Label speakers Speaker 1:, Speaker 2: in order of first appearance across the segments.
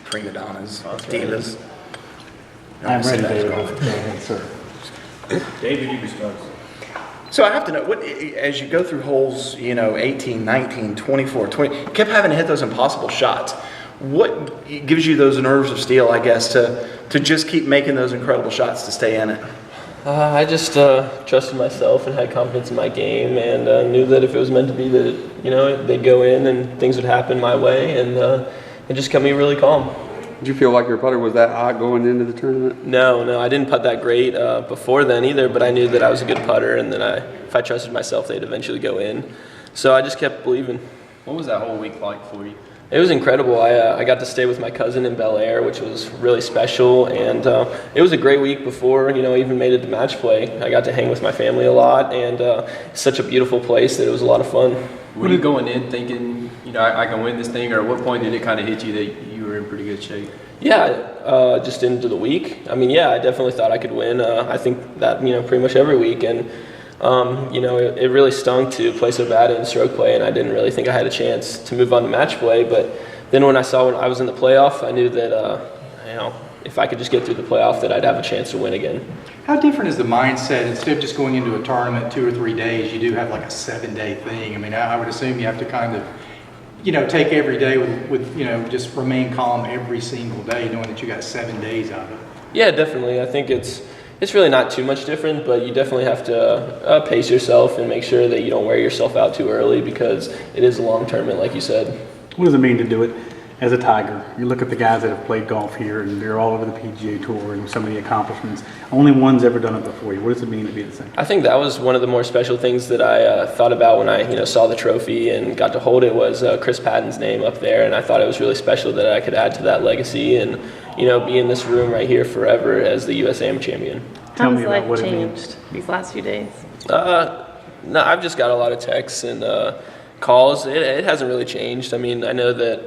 Speaker 1: Prima donnas, divas.
Speaker 2: I'm ready, David.
Speaker 1: Golf.
Speaker 2: Go ahead, sir.
Speaker 3: David, you response.
Speaker 1: So I have to know, what, as you go through holes, 18, 19, 24, 20, you kept having to hit those impossible shots. What gives you those nerves of steel, I guess, to just keep making those incredible shots to stay in it?
Speaker 4: I just trusted myself and had confidence in my game, and knew that if it was meant to be, that they'd go in and things would happen my way, and it just kept me really calm.
Speaker 5: Did you feel like your putter was that hot going into the tournament?
Speaker 4: No, I didn't putt that great before then either, but I knew that I was a good putter, and that if I trusted myself, they'd eventually go in. So I just kept believing.
Speaker 3: What was that whole week like for you?
Speaker 4: It was incredible. I got to stay with my cousin in Bel Air, which was really special, and it was a great week before, even made it to match play. I got to hang with my family a lot, and it's such a beautiful place that it was a lot of fun.
Speaker 3: Were you going in thinking, I can win this thing, or at what point did it kind of hit you that you were in pretty good shape?
Speaker 4: Yeah, just into the week. I definitely thought I could win. I think that, pretty much every week, and it really stung to play so bad in stroke play, and I didn't really think I had a chance to move on to match play. But then when I was in the playoff, I knew that if I could just get through the playoff, that I'd have a chance to win again.
Speaker 2: How different is the mindset? Instead of just going into a tournament 2 or 3 days, you do have like a 7-day thing. I would assume you have to kind of, take every day with just remain calm every single day, knowing that you got 7 days out of it.
Speaker 4: Yeah, definitely. I think it's really not too much different, but you definitely have to pace yourself and make sure that you don't wear yourself out too early, because it is a long tournament, like you said.
Speaker 6: What does it mean to do it as a Tiger? You look at the guys that have played golf here, and they're all over the PGA Tour and so many accomplishments. Only one's ever done it before you. What does it mean to be the same?
Speaker 4: I think that was one of the more special things that I thought about when I saw the trophy and got to hold it, was Chris Patton's name up there, and I thought it was really special that I could add to that legacy and be in this room right here forever as the US Am champion.
Speaker 6: Tell me
Speaker 7: How's
Speaker 6: about
Speaker 7: life
Speaker 6: what it
Speaker 7: changed
Speaker 6: means.
Speaker 7: these last few days?
Speaker 4: No, I've just got a lot of texts and calls. It hasn't really changed. I know that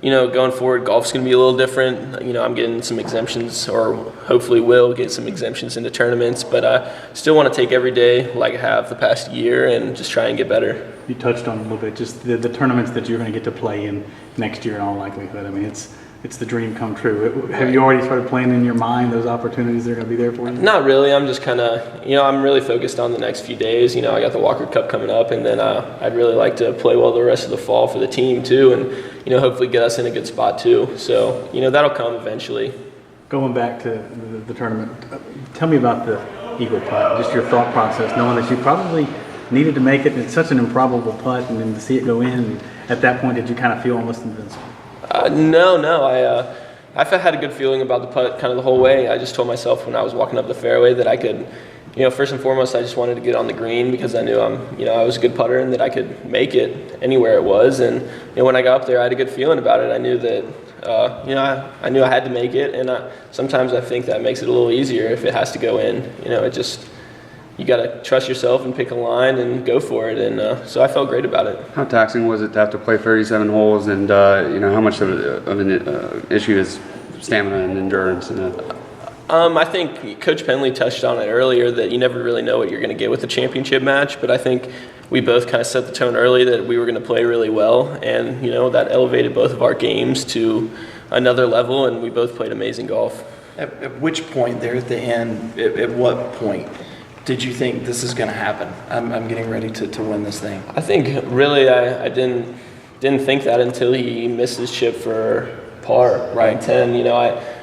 Speaker 4: going forward, golf's going to be a little different. I'm getting some exemptions, or hopefully will get some exemptions into tournaments, but I still want to take every day like I have the past year and just try and get better.
Speaker 6: You touched on it a little bit, just the tournaments that you're going to get to play in next year in all likelihood. It's the dream come true. Have you already started planning in your mind those opportunities that are going to be there for you?
Speaker 4: Not really. I'm just kind of, I'm really focused on the next few days. I got the Walker Cup coming up, and then I'd really like to play well the rest of the fall for the team too, and hopefully get us in a good spot too. So, that'll come eventually.
Speaker 6: Going back to the tournament, tell me about the eagle putt, just your thought process, knowing that you probably needed to make it. It's such an improbable putt, and then to see it go in, at that point, did you kind of feel almost invincible?
Speaker 4: No. I've had a good feeling about the putt kind of the whole way. I just told myself when I was walking up the fairway that I could, first and foremost, I just wanted to get on the green, because I knew I was a good putter and that I could make it anywhere it was. And when I got up there, I had a good feeling about it. I knew that, I knew I had to make it, and sometimes I think that makes it a little easier if it has to go in. You got to trust yourself and pick a line and go for it, and so I felt great about it.
Speaker 5: How taxing was it to have to play 37 holes, and how much of an issue is stamina and endurance in it?
Speaker 4: I think Coach Penley touched on it earlier, that you never really know what you're going to get with a championship match, but I think we both kind of set the tone early that we were going to play really well, and that elevated both of our games to another level, and we both played amazing golf.
Speaker 1: At which point there at the end, at what point did you think this is going to happen? I'm getting ready to win this thing.
Speaker 4: I think really I didn't think that until he missed his chip for par, right? 10.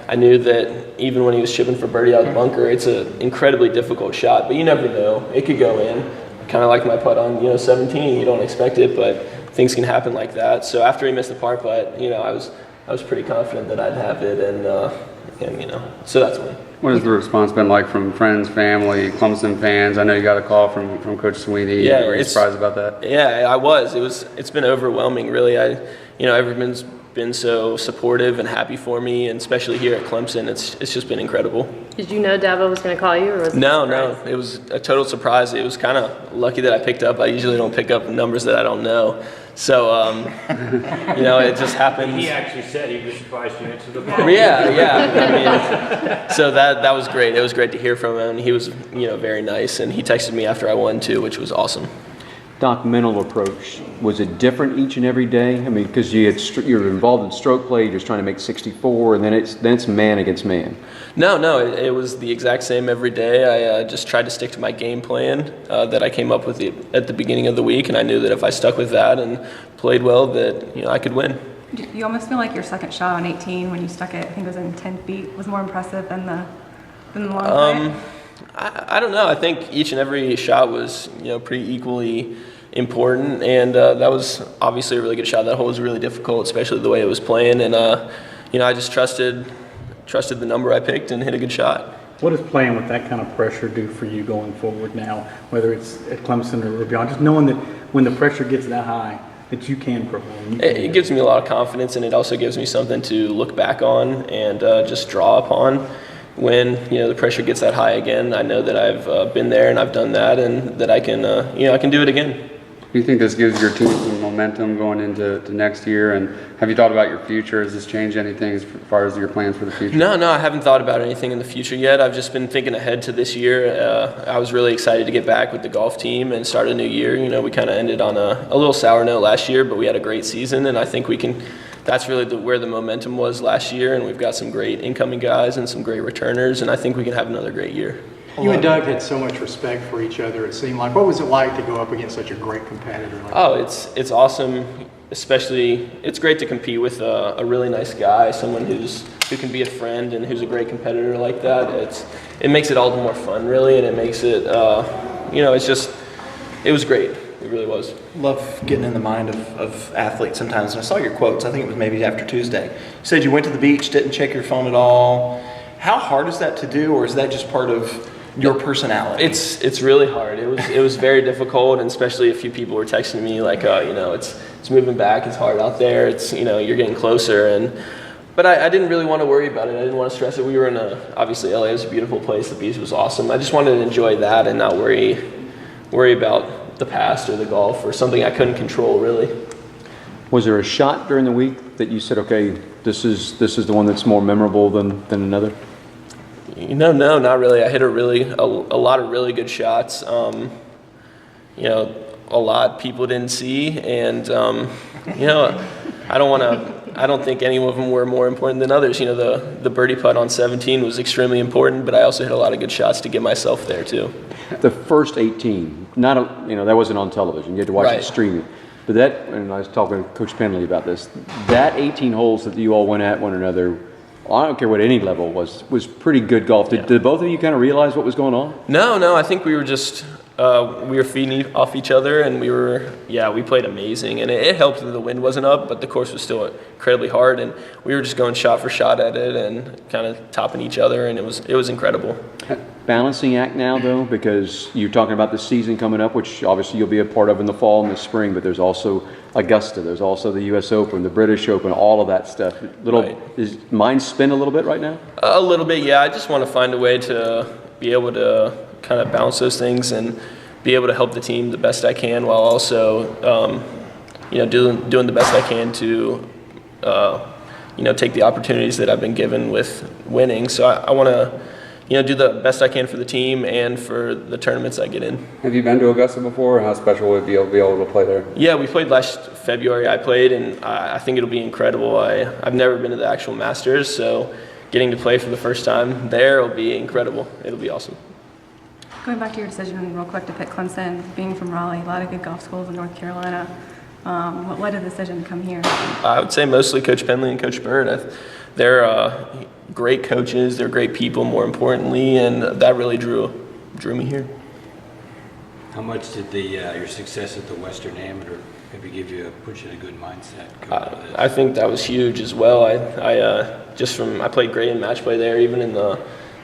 Speaker 4: I knew that even when he was chipping for birdie out of the bunker, it's an incredibly difficult shot, but you never know. It could go in. Kind of like my putt on 17. You don't expect it, but things can happen like that. So after he missed the par putt, I was pretty confident that I'd have it, and so that's when.
Speaker 5: What has the response been like from friends, family, Clemson fans? I know you got a call from Coach Sweeney.
Speaker 4: Yeah,
Speaker 5: were you surprised about that?
Speaker 4: Yeah, I was. It's been overwhelming, really. Everyone's been so supportive and happy for me, and especially here at Clemson, it's just been incredible.
Speaker 7: Did you know Dabo was going to call you, or was it
Speaker 4: No, it was a total surprise. It was kind of lucky that I picked up. I usually don't pick up numbers that I don't know. So, it just happened.
Speaker 3: He actually said he was surprised you answered the phone.
Speaker 4: Yeah. So that was great. It was great to hear from him. He was, very nice, and he texted me after I won too, which was awesome.
Speaker 8: Doc, mental approach, was it different each and every day? I mean, because you're involved in stroke play, you're just trying to make 64, and then it's man against man.
Speaker 4: No, it was the exact same every day. I just tried to stick to my game plan that I came up with at the beginning of the week, and I knew that if I stuck with that and played well, that I could win.
Speaker 9: You almost feel like your second shot on 18 when you stuck it, I think it was in 10 feet, was more impressive than the long play?
Speaker 4: I don't know. I think each and every shot was pretty equally important, and that was obviously a really good shot. That hole was really difficult, especially the way it was playing, and I just trusted the number I picked and hit a good shot.
Speaker 6: What does playing with that kind of pressure do for you going forward now, whether it's at Clemson or beyond? Just knowing that when the pressure gets that high, that you can perform.
Speaker 4: It gives me a lot of confidence, and it also gives me something to look back on and just draw upon. When the pressure gets that high again, I know that I've been there and I've done that, and that I can I can do it again.
Speaker 5: Do you think this gives your team some momentum going into next year? And have you thought about your future? Has this changed anything as far as your plans for the future?
Speaker 4: No, I haven't thought about anything in the future yet. I've just been thinking ahead to this year. I was really excited to get back with the golf team and start a new year. We kind of ended on a little sour note last year, but we had a great season, and I think we can. That's really where the momentum was last year, and we've got some great incoming guys and some great returners, and I think we can have another great year.
Speaker 2: You and Doug had so much respect for each other, it seemed like. What was it like to go up against such a great competitor like that?
Speaker 4: It's awesome. Especially, it's great to compete with a really nice guy, someone who can be a friend and who's a great competitor like that. It makes it all the more fun, really, and it makes it, it was great. It really was.
Speaker 1: Love getting in the mind of athletes sometimes. And I saw your quotes. I think it was maybe after Tuesday. You said you went to the beach, didn't check your phone at all. How hard is that to do, or is that just part of your personality?
Speaker 4: It's really hard. It was very difficult, and especially a few people were texting me like, it's moving back. It's hard out there. It's you're getting closer, but I didn't really want to worry about it. I didn't want to stress it. We were in obviously LA is a beautiful place. The beach was awesome. I just wanted to enjoy that and not worry about the past or the golf or something I couldn't control, really.
Speaker 8: Was there a shot during the week that you said, okay, this is the one that's more memorable than another?
Speaker 4: No, not really. I hit a lot of really good shots. A lot people didn't see, and I don't think any of them were more important than others. The birdie putt on 17 was extremely important, but I also hit a lot of good shots to get myself there too.
Speaker 8: The first 18, that wasn't on television. You had to watch it streaming. But and I was talking to Coach Penley about this, that 18 holes that you all went at one another, I don't care what any level was pretty good golf. Did both of you kind of realize what was going on?
Speaker 4: No, I think we were just, we were feeding off each other, and we played amazing. And it helped that the wind wasn't up, but the course was still incredibly hard, and we were just going shot for shot at it and kind of topping each other, and it was incredible.
Speaker 8: Balancing act now, though, because you're talking about the season coming up, which obviously you'll be a part of in the fall and the spring, but there's also Augusta, there's also the U.S. Open, the British Open, all of that stuff. Is mind spin a little bit right now? A little bit, yeah. I just want to find a way to be able to kind of balance those things and be able to help the team the best I can, while also, doing the best I can to, take the opportunities that I've been given with winning. So I want to, do the best I can for the team and for the tournaments I get in.
Speaker 5: Have you been to Augusta before? How special would it be able to play there?
Speaker 4: Yeah, we played last February. I played, and I think it'll be incredible. I've never been to the actual Masters, so getting to play for the first time there will be incredible. It'll be awesome.
Speaker 9: Going back to your decision real quick to pick Clemson, being from Raleigh, a lot of good golf schools in North Carolina. What led the decision to come here?
Speaker 4: I would say mostly Coach Penley and Coach Bird. They're great coaches. They're great people, more importantly, and that really drew me here.
Speaker 10: How much did your success at the Western Amateur maybe put you in a good mindset?
Speaker 4: I think that was huge as well. I played great in match play there, even in the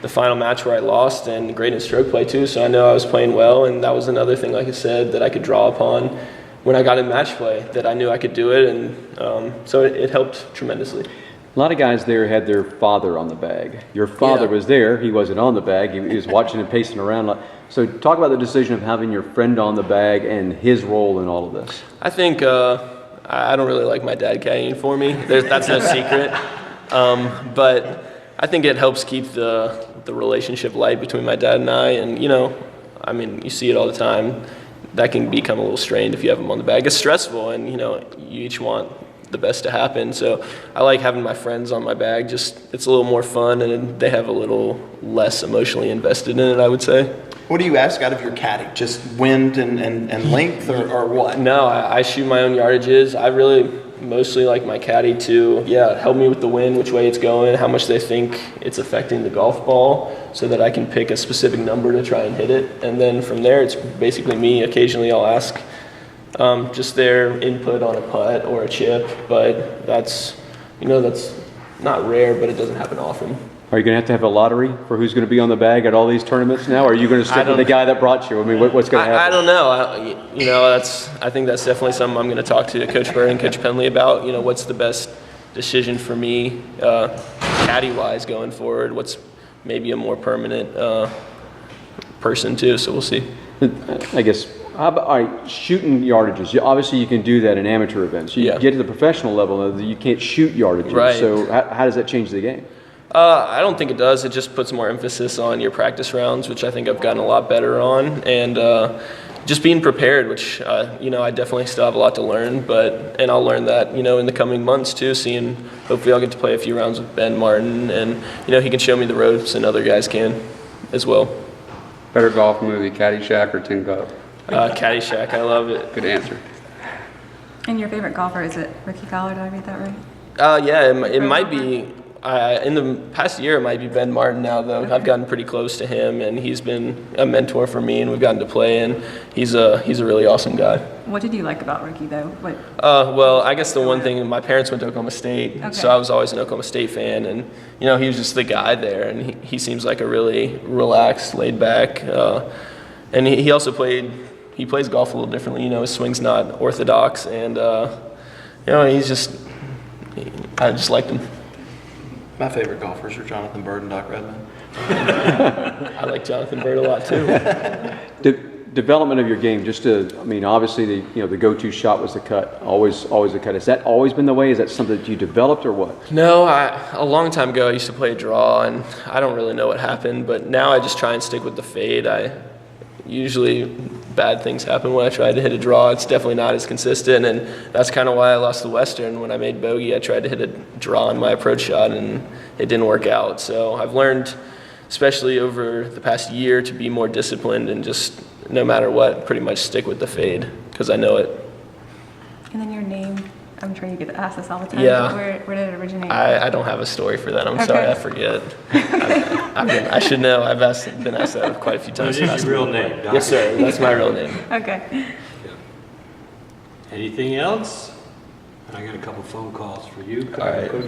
Speaker 4: final match where I lost, and great in stroke play too. So I know I was playing well, and that was another thing, like I said, that I could draw upon when I got in match play, that I knew I could do it, and so it helped tremendously.
Speaker 8: A lot of guys there had their father on the bag. Your father was there. He wasn't on the bag. He was watching and pacing around. So talk about the decision of having your friend on the bag and his role in all of this.
Speaker 4: I think I don't really like my dad caddying for me. That's no secret. But I think it helps keep the relationship light between my dad and I. And, you see it all the time. that can become a little strained if you have them on the bag. It's stressful, and you each want the best to happen. So I like having my friends on my bag. Just it's a little more fun, and they have a little less emotionally invested in it, I would say.
Speaker 1: What do you ask out of your caddy? Just wind and length, or what?
Speaker 4: No, I shoot my own yardages. I really mostly like my caddy to, help me with the wind, which way it's going, how much they think it's affecting the golf ball, so that I can pick a specific number to try and hit it. And then from there, it's basically me. Occasionally I'll ask just their input on a putt or a chip, but that's not rare, but it doesn't happen often.
Speaker 8: Are you going to have a lottery for who's going to be on the bag at all these tournaments now? Or are you going to stick with the guy that brought you? I mean, what's going to happen?
Speaker 4: I don't know. I think that's definitely something I'm going to talk to Coach Bird and Coach Penley about. What's the best decision for me, caddy-wise going forward? What's maybe a more permanent person too? So we'll see.
Speaker 8: I guess. All right, shooting yardages. Obviously, you can do that in amateur events. You get to the professional level, you can't shoot yardages.
Speaker 4: Right.
Speaker 8: So how does that change the game?
Speaker 4: I don't think it does. It just puts more emphasis on your practice rounds, which I think I've gotten a lot better on, and just being prepared, which I definitely still have a lot to learn. And I'll learn that in the coming months too. Hopefully I'll get to play a few rounds with Ben Martin, and he can show me the ropes, and other guys can as well.
Speaker 5: Better golf movie, Caddyshack or Tin Cup?
Speaker 4: Caddyshack, I love it.
Speaker 5: Good answer.
Speaker 9: And your favorite golfer, is it Ricky Fowler? Did I read that right?
Speaker 4: Yeah, it might be. In the past year, it might be Ben Martin now, though. Okay. I've gotten pretty close to him, and he's been a mentor for me, and we've gotten to play, and he's a really awesome guy.
Speaker 9: What did you like about Ricky, though?
Speaker 4: Well, I guess the one thing, my parents went to Oklahoma State,
Speaker 9: okay.
Speaker 4: So I was always an Oklahoma State fan, and, he was just the guy there, and he seems like a really relaxed, laid back, and he also plays golf a little differently. His swing's not orthodox, and, I just liked him.
Speaker 1: My favorite golfers are Jonathan Bird and Doc Redman.
Speaker 4: I like Jonathan Bird a lot too.
Speaker 8: Development of your game, obviously the go-to shot was the cut, always the cut. Has that always been the way? Is that something that you developed or what?
Speaker 4: No, a long time ago I used to play a draw, and I don't really know what happened, but now I just try and stick with the fade. Usually bad things happen when I try to hit a draw. It's definitely not as consistent, and that's kind of why I lost the Western. When I made bogey, I tried to hit a draw on my approach shot, and it didn't work out. So I've learned, especially over the past year, to be more disciplined and just, no matter what, pretty much stick with the fade, because I know it.
Speaker 9: And then your name, I'm sure you get asked this all the time.
Speaker 4: Yeah.
Speaker 9: Where did it originate?
Speaker 4: I don't have a story for that. I'm sorry, I forget. I should know. I've been asked that quite a few times.
Speaker 10: What is your real name? Doc?
Speaker 4: Yes, sir. That's my real name.
Speaker 9: Okay.
Speaker 10: Anything else? I got a couple phone calls for you.
Speaker 4: All right.
Speaker 10: Coach